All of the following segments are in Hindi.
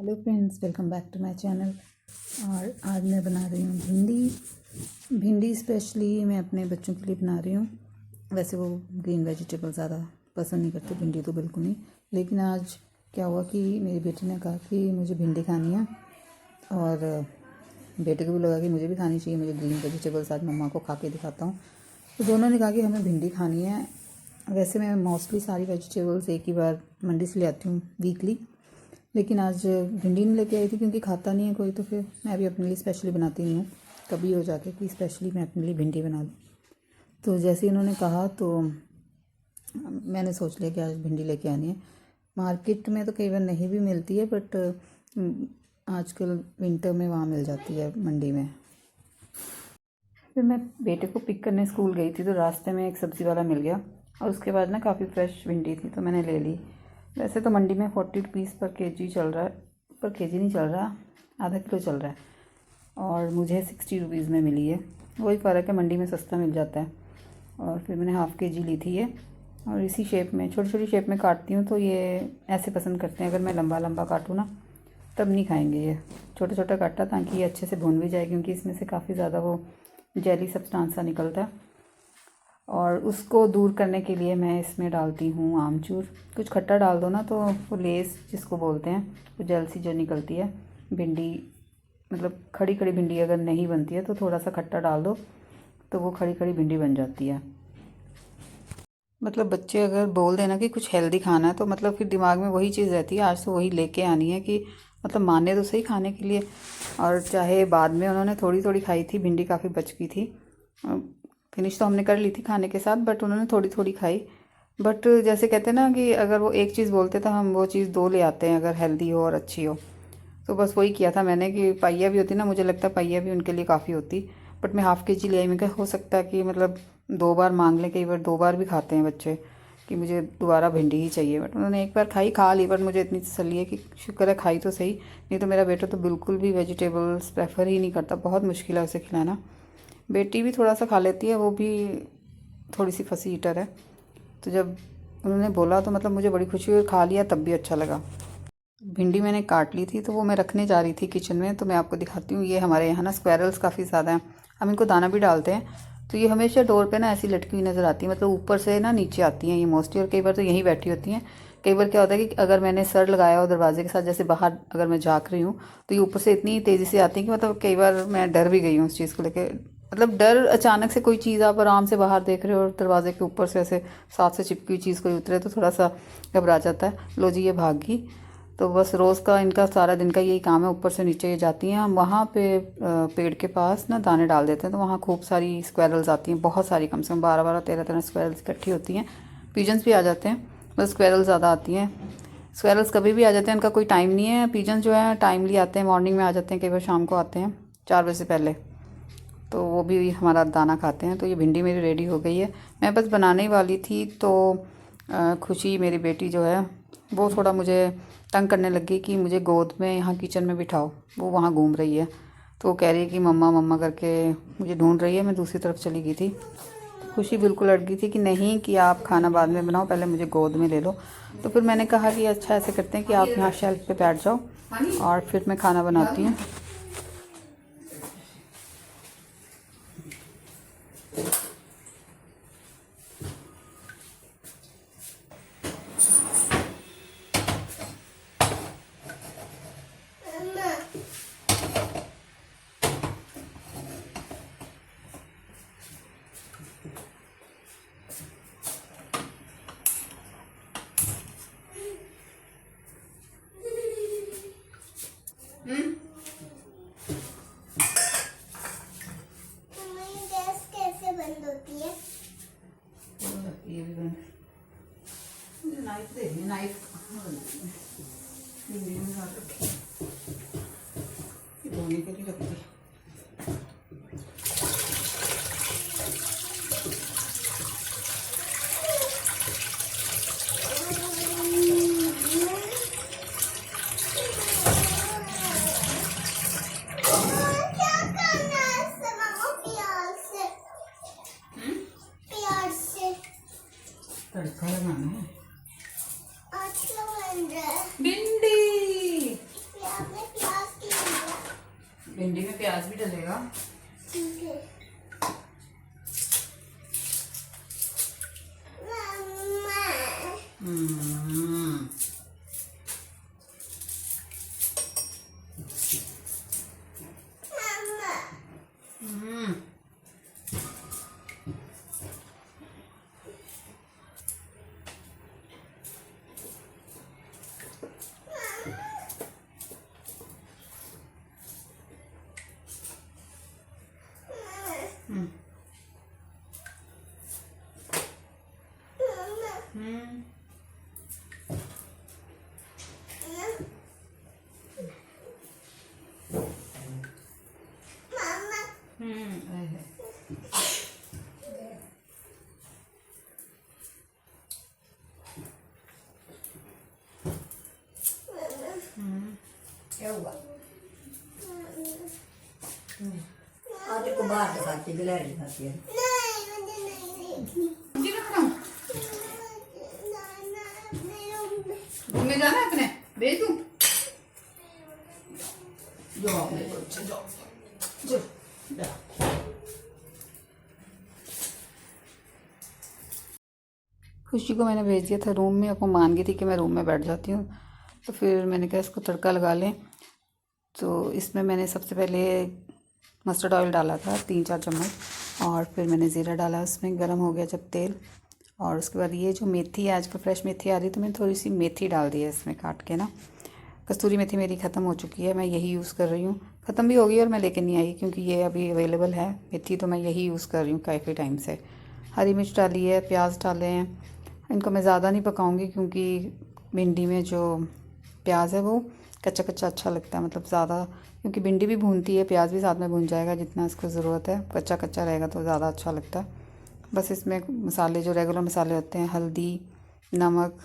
Hello friends, welcome back to my channel. और आज मैं बना रही हूँ भिंडी स्पेशली मैं अपने बच्चों के लिए बना रही हूँ। वैसे वो ग्रीन वेजिटेबल ज़्यादा पसंद नहीं करते, भिंडी तो बिल्कुल नहीं। लेकिन आज क्या हुआ कि मेरी बेटी ने कहा कि मुझे भिंडी खानी है और बेटे को भी लगा कि मुझे भी खानी चाहिए, मुझे ग्रीन वेजिटेबल्स आज मम्मा को खा के दिखाता हूँ। तो दोनों ने कहा कि हमें भिंडी खानी है। वैसे मैं मोस्टली सारी वेजिटेबल्स एक ही बार मंडी से ले आती हूँ वीकली, लेकिन आज भिंडी नहीं लेके आई थी क्योंकि खाता नहीं है कोई, तो फिर मैं भी अपने लिए स्पेशली बनाती नहीं हूँ। कभी हो जाके कि स्पेशली मैं अपने लिए भिंडी बना लूँ। तो जैसे उन्होंने कहा तो मैंने सोच लिया कि आज भिंडी लेके आनी है। मार्केट में तो कई बार नहीं भी मिलती है, बट आजकल विंटर में वहाँ मिल जाती है मंडी में। फिर मैं बेटे को पिक करने स्कूल गई थी तो रास्ते में एक सब्ज़ी वाला मिल गया और उसके बाद ना काफ़ी फ्रेश भिंडी थी तो मैंने ले ली। वैसे तो मंडी में 40 रुपीज़ पर केजी चल रहा है, पर केजी नहीं चल रहा, आधा किलो चल रहा है और मुझे 60 रुपीज़ में मिली है। वही फ़र्क है, मंडी में सस्ता मिल जाता है। और फिर मैंने हाफ़ केजी ली थी ये, और इसी शेप में छोटी छोटी शेप में काटती हूँ तो ये ऐसे पसंद करते हैं। अगर मैं लंबा लंबा काटूँ ना तब नहीं खाएंगे, ये छोटा छोटा काटा ताकि ये अच्छे से भून भी जाए, क्योंकि इसमें से काफ़ी ज़्यादा वो जेली सब्सटेंस सा निकलता है। और उसको दूर करने के लिए मैं इसमें डालती हूँ आमचूर। कुछ खट्टा डाल दो ना तो वो लेस जिसको बोलते हैं, वो जेल सी जो निकलती है भिंडी, मतलब खड़ी खड़ी भिंडी अगर नहीं बनती है तो थोड़ा सा खट्टा डाल दो तो वो खड़ी खड़ी भिंडी बन जाती है। मतलब बच्चे अगर बोल देना कि कुछ हेल्दी खाना है तो मतलब फिर दिमाग में वही चीज़ रहती है, आज तो वही लेके आनी है कि मतलब माने तो सही खाने के लिए। और चाहे बाद में उन्होंने थोड़ी थोड़ी खाई थी, भिंडी काफ़ी बच गई थी, फिनिश तो हमने कर ली थी खाने के साथ, बट उन्होंने थोड़ी थोड़ी खाई। बट जैसे कहते हैं ना कि अगर वो एक चीज़ बोलते तो हम वो चीज़ दो ले आते हैं अगर हेल्दी हो और अच्छी हो। तो बस वही किया था मैंने कि पाइया भी होती ना, मुझे लगता है पाइया भी उनके लिए काफ़ी होती, बट मैं हाफ़ केजी ले आई। मैं कहा हो सकता है कि मतलब 2 बार मांग लें, कई बार 2 बार भी खाते हैं बच्चे कि मुझे दोबारा भिंडी ही चाहिए। बट उन्होंने एक बार खा ली, बट मुझे इतनी तसल्ली है कि शुक्र है खाई तो सही, नहीं तो मेरा बेटा तो बिल्कुल भी वेजिटेबल्स प्रेफर ही नहीं करता, बहुत मुश्किल है उसे खिलाना। बेटी भी थोड़ा सा खा लेती है, वो भी थोड़ी सी फसी ईटर है। तो जब उन्होंने बोला तो मतलब मुझे बड़ी खुशी हुई, खा लिया तब भी अच्छा लगा। भिंडी मैंने काट ली थी तो वो मैं रखने जा रही थी किचन में, तो मैं आपको दिखाती हूँ। ये हमारे यहाँ ना स्क्वेरल्स काफ़ी ज़्यादा हैं, हम इनको दाना भी डालते हैं, तो ये हमेशा डोर पे ना ऐसी लटकी हुई नज़र आती है, मतलब ऊपर से ना नीचे आती हैं ये मोस्टली, और कई बार तो यहीं बैठी होती हैं। कई बार क्या होता है कि अगर मैंने सर लगाया हो दरवाजे के साथ, जैसे बाहर अगर मैं झाँक रही हूँ तो ये ऊपर से इतनी तेज़ी से आती हैं कि मतलब कई बार मैं डर भी गई हूँ उस चीज़ को लेकर। मतलब डर, अचानक से कोई चीज़ आप आराम से बाहर देख रहे हो और दरवाजे के ऊपर से ऐसे साथ से चिपकी हुई चीज़ कोई उतरे तो थोड़ा सा घबरा जाता है। लो जी, ये भाग गई। तो बस रोज़ का इनका सारा दिन का यही काम है, ऊपर से नीचे ये जाती हैं। हम वहाँ पे पेड़ के पास ना दाने डाल देते हैं तो वहाँ खूब सारी स्क्वेरल्स आती हैं, बहुत सारी, कम से कम 12 13 स्क्वेरल्स इकट्ठी होती हैं। पिजन्स भी आ जाते हैं, बस स्क्वेरल्स ज़्यादा आती हैं। स्क्वेरल्स कभी भी आ जाते हैं, उनका कोई टाइम नहीं है। पिजन जो है टाइमली आते हैं, मॉर्निंग में आ जाते हैं, कई बार शाम को आते हैं 4 बजे से पहले, तो वो भी हमारा दाना खाते हैं। तो ये भिंडी मेरी रेडी हो गई है, मैं बस बनाने ही वाली थी। तो खुशी मेरी बेटी जो है वो थोड़ा मुझे तंग करने लगी कि मुझे गोद में यहाँ किचन में बिठाओ, वो वहाँ घूम रही है। तो वो कह रही है कि मम्मा मम्मा करके मुझे ढूंढ रही है। मैं दूसरी तरफ चली गई थी, खुशी बिल्कुल अड़ गई थी कि नहीं, कि आप खाना बाद में बनाओ, पहले मुझे गोद में ले लो। तो फिर मैंने कहा कि अच्छा ऐसे करते हैं कि आप यहाँ शेल्फ पे बैठ जाओ और फिर मैं खाना बनाती हूँ। गैस कैसे बंद होती है? ये भी बंद, नाइफ दे दी, नाइफ धोने के लिए रखती है। क्या करना है इससे मामा? प्याज से तड़का लगाना है। अच्छा बन रहा है। भिंडी प्याज भिंडी में प्याज भी डलेगा। ठीक है मम्मा। हम्म, मम्मा हम्म, हम्म, हम्म, अरे। क्या हुआ? आज को बाहर से खाती गिलहरी खाती है। नहीं मुझे नहीं देखनी। जी ना बनाऊं? घूमने जाना है अपने, भेज दूं? जाओ अपने बच्चे, जाओ जाओ जाओ। खुशी को मैंने भेज दिया था रूम में। अब वो मान गई थी कि मैं रूम में बैठ जाती हूँ, तो फिर मैंने कहा इसको तड़का लगा लें। तो इसमें मैंने सबसे पहले मस्टर्ड ऑयल डाला था 3-4 चम्मच, और फिर मैंने ज़ीरा डाला उसमें। गर्म हो गया जब तेल, और उसके बाद ये जो मेथी है, आजकल फ्रेश मेथी आ रही है, तो मैंने थोड़ी सी मेथी डाल दी है इसमें काट के ना। कस्तूरी मेथी मेरी ख़त्म हो चुकी है, मैं यही यूज़ कर रही हूँ। ख़त्म भी हो गई और मैं लेके नहीं आई क्योंकि ये अभी अवेलेबल है मेथी, तो मैं यही यूज़ कर रही हूँ काफ़ी टाइम से। हरी मिर्च डाली है, प्याज डाले हैं। इनको मैं ज़्यादा नहीं पकाऊंगी क्योंकि भिंडी में जो प्याज है वो कच्चा कच्चा अच्छा लगता है, मतलब ज़्यादा, क्योंकि भिंडी भी भूनती है, प्याज भी साथ में भून जाएगा जितना इसको ज़रूरत है। कच्चा कच्चा रहेगा तो ज़्यादा अच्छा लगता है। बस इसमें मसाले जो रेगुलर मसाले होते हैं, हल्दी, नमक,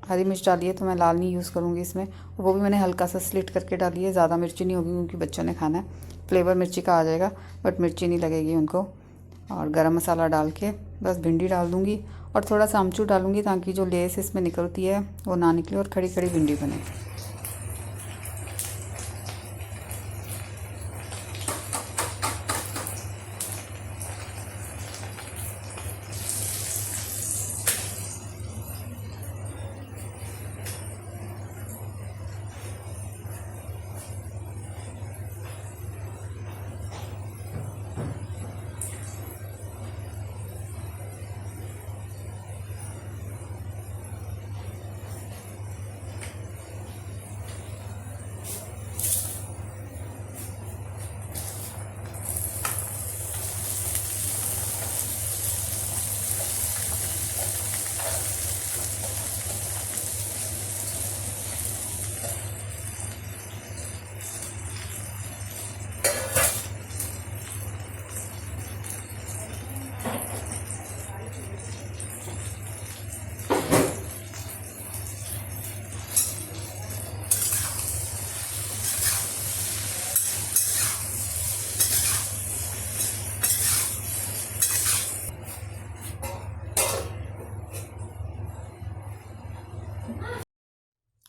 हरी मिर्च डाली है, तो मैं लाल नहीं यूज़ करूँगी इसमें। वो भी मैंने हल्का सा स्लिट करके डाली है, ज़्यादा मिर्ची नहीं होगी क्योंकि बच्चों ने खाना है। फ्लेवर मिर्ची का आ जाएगा बट मिर्ची नहीं लगेगी उनको। और गरम मसाला डाल के बस भिंडी डाल दूँगी, और थोड़ा सा आमचूर डालूँगी ताकि जो लेस इसमें निकलती है वो ना निकले और खड़ी खड़ी भिंडी बने।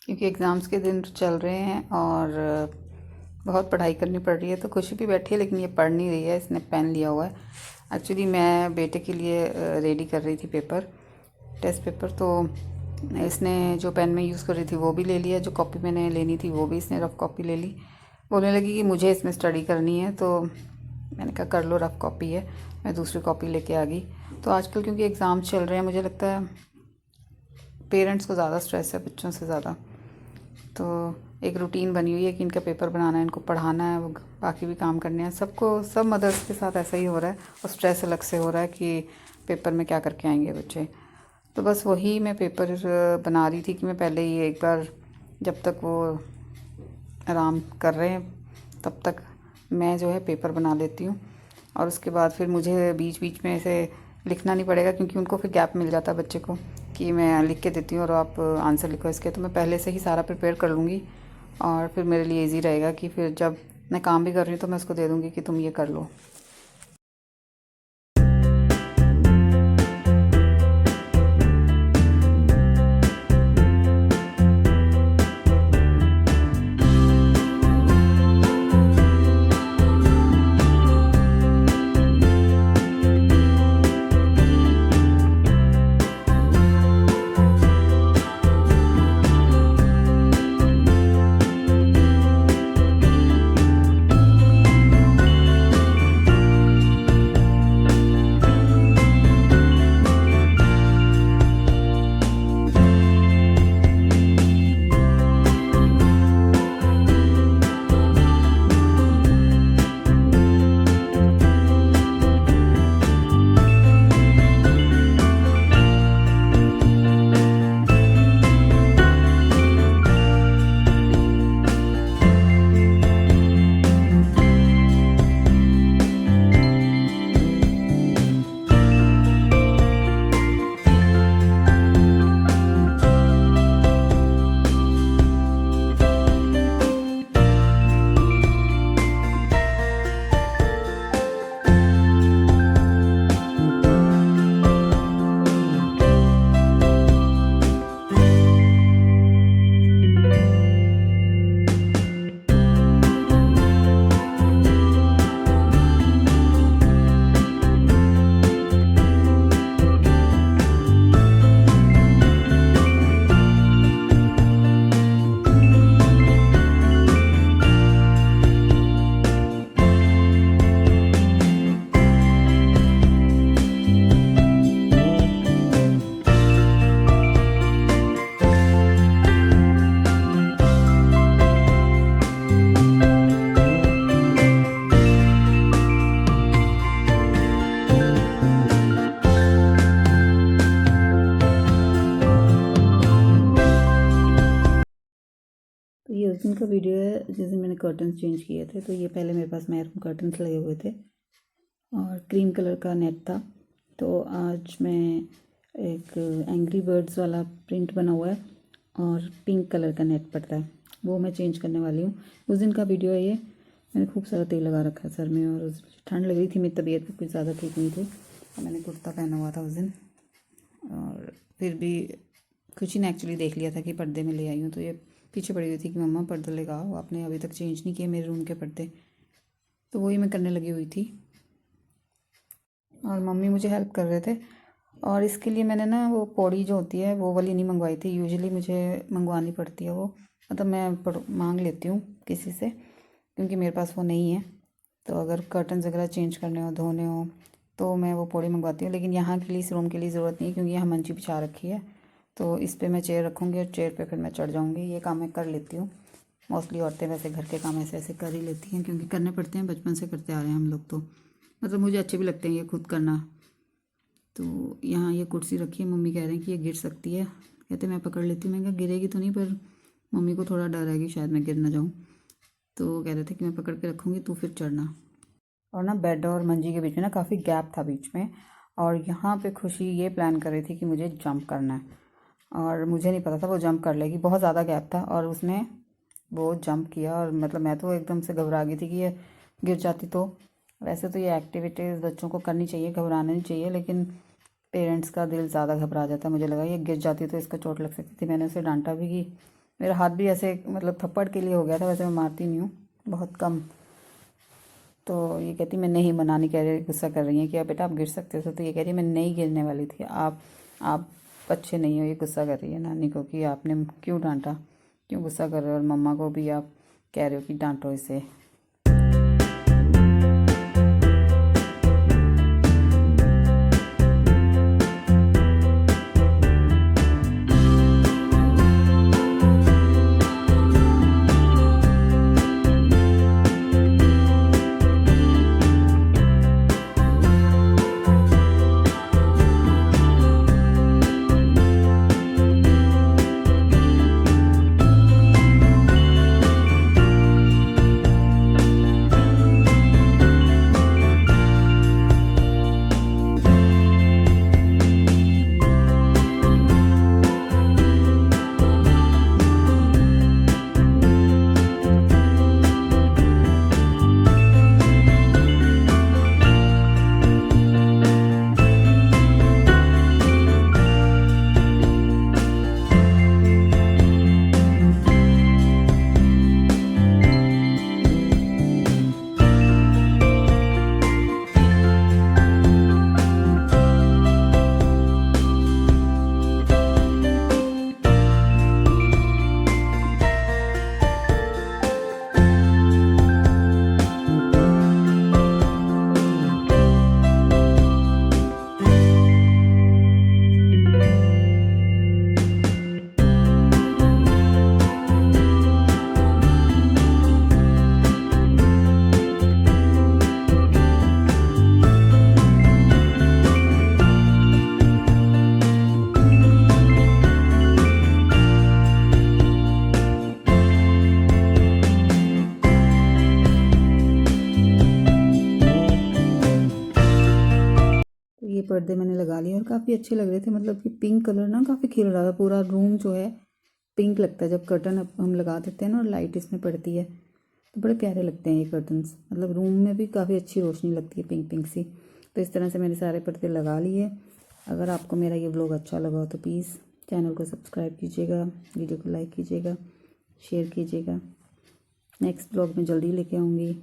क्योंकि एग्ज़ाम्स के दिन चल रहे हैं और बहुत पढ़ाई करनी पड़ रही है, तो खुशी भी बैठी है लेकिन ये पढ़ नहीं रही है। इसने पेन लिया हुआ है। एक्चुअली मैं बेटे के लिए रेडी कर रही थी पेपर, टेस्ट पेपर, तो इसने जो पेन में यूज़ कर रही थी वो भी ले लिया, जो कॉपी मैंने लेनी थी वो भी इसने रफ़ कॉपी ले ली। बोलने लगी कि मुझे इसमें स्टडी करनी है, तो मैंने कहा कर लो, रफ़ कॉपी है। मैं दूसरी कॉपी लेके आ गई। तो आजकल क्योंकि एग्ज़ाम चल रहे हैं, मुझे लगता है पेरेंट्स को ज़्यादा स्ट्रेस है बच्चों से ज़्यादा। तो एक रूटीन बनी हुई है कि इनका पेपर बनाना है, इनको पढ़ाना है, वो बाकी भी काम करने हैं। सबको, सब मदर्स के साथ ऐसा ही हो रहा है, और स्ट्रेस अलग से हो रहा है कि पेपर में क्या करके आएंगे बच्चे। तो बस वही मैं पेपर बना रही थी कि मैं पहले ही एक बार, जब तक वो आराम कर रहे हैं तब तक मैं जो है पेपर बना लेती हूँ, और उसके बाद फिर मुझे बीच बीच में ऐसे लिखना नहीं पड़ेगा क्योंकि उनको फिर गैप मिल जाता है बच्चे को कि मैं लिख के देती हूँ और आप आंसर लिखो इसके। तो मैं पहले से ही सारा प्रिपेयर कर लूँगी और फिर मेरे लिए इजी रहेगा कि फिर जब मैं काम भी कर रही हूँ तो मैं उसको दे दूँगी कि तुम ये कर लो। का वीडियो है जिस दिन मैंने कर्टन्स चेंज किए थे। तो ये पहले मेरे पास मैरून कर्टन्स लगे हुए थे और क्रीम कलर का नेट था। तो आज मैं एक एंग्री बर्ड्स वाला प्रिंट बना हुआ है और पिंक कलर का नेट पड़ता है, वो मैं चेंज करने वाली हूँ। उस दिन का वीडियो है ये। मैंने खूब सारा तेल लगा रखा है सर में और ठंड लग रही थी, मेरी तबीयत भी कुछ ज़्यादा ठीक नहीं थी। और मैंने कुर्ता पहना हुआ था उस दिन, और फिर भी खुशी ने एक्चुअली देख लिया था कि पर्दे में ले आई हूँ। तो ये पीछे पड़ी हुई थी कि मम्मा पर्दे लेकर आओ, आपने अभी तक चेंज नहीं किए मेरे रूम के पर्दे। तो वही मैं करने लगी हुई थी और मम्मी मुझे हेल्प कर रहे थे। और इसके लिए मैंने ना वो पौड़ी जो होती है वो वाली नहीं मंगवाई थी। यूजुअली मुझे मंगवानी पड़ती है वो, मतलब मैं मांग लेती हूँ किसी से, क्योंकि मेरे पास वो नहीं है। तो अगर कर्टन्स वगैरह चेंज करने हो, धोने हो, तो मैं वो पौड़ी मंगवाती हूँ। लेकिन यहाँ के लिए, इस रूम के लिए ज़रूरत नहीं है, क्योंकि यहाँ मंची बिछा रखी है। तो इस पर मैं चेयर रखूँगी और चेयर पे फिर मैं चढ़ जाऊँगी। ये काम मैं कर लेती हूँ। मोस्टली औरतें वैसे घर के काम ऐसे ऐसे कर ही लेती हैं, क्योंकि करने पड़ते हैं, बचपन से करते आ रहे हैं हम लोग। तो मतलब मुझे अच्छे भी लगते हैं ये खुद करना। तो यहाँ ये कुर्सी रखी है, मम्मी कह रहे हैं कि ये गिर सकती है। कहते मैं पकड़ लेती हूँ। मैंने कहा गिरेगी तो नहीं, पर मम्मी को थोड़ा डर है कि शायद मैं गिर ना जाऊँ। तो कह रहे थे कि मैं पकड़ के रखूँगी, तू फिर चढ़ना। और ना बेड और मंजी के बीच में ना काफ़ी गैप था बीच में, और यहाँ पे खुशी ये प्लान कर रही थी कि मुझे जंप करना है, और मुझे नहीं पता था वो जंप कर लेगी। बहुत ज़्यादा गैप था और उसने वो जंप किया, और मतलब मैं तो एकदम से घबरा गई थी कि ये गिर जाती तो। वैसे तो ये एक्टिविटीज़ बच्चों को करनी चाहिए, घबराना नहीं चाहिए, लेकिन पेरेंट्स का दिल ज़्यादा घबरा जाता है। मुझे लगा ये गिर जाती तो इसको चोट लग सकती थी। मैंने उसे डांटा भी कि मेरा हाथ भी ऐसे मतलब थप्पड़ के लिए हो गया था। वैसे मैं मारती नहीं हूँ, बहुत कम। तो ये कहती मैं नहीं, मनानी कह रही, गुस्सा कर रही है कि आप बेटा आप गिर सकते हो। तो ये कह रही है मैं नहीं गिरने वाली थी, आप अच्छे नहीं हो। ये गुस्सा कर रही है नानी को कि आपने क्यों डांटा, क्यों गुस्सा कर रहे हो, और मम्मा को भी आप कह रहे हो कि डांटो इसे। ये पर्दे मैंने लगा लिए और काफ़ी अच्छे लग रहे थे। मतलब कि पिंक कलर ना काफ़ी खिल रहा था, पूरा रूम जो है पिंक लगता है। जब कर्टन हम लगा देते हैं ना और लाइट इसमें पड़ती है तो बड़े प्यारे लगते हैं ये कर्टन्स। मतलब रूम में भी काफ़ी अच्छी रोशनी लगती है, पिंक पिंक सी। तो इस तरह से मैंने सारे पर्दे लगा लिए। अगर आपको मेरा ये व्लॉग अच्छा लगा हो तो प्लीज़ चैनल को सब्सक्राइब कीजिएगा, वीडियो को लाइक कीजिएगा, शेयर कीजिएगा। नेक्स्ट व्लॉग में जल्दी लेके आऊँगी।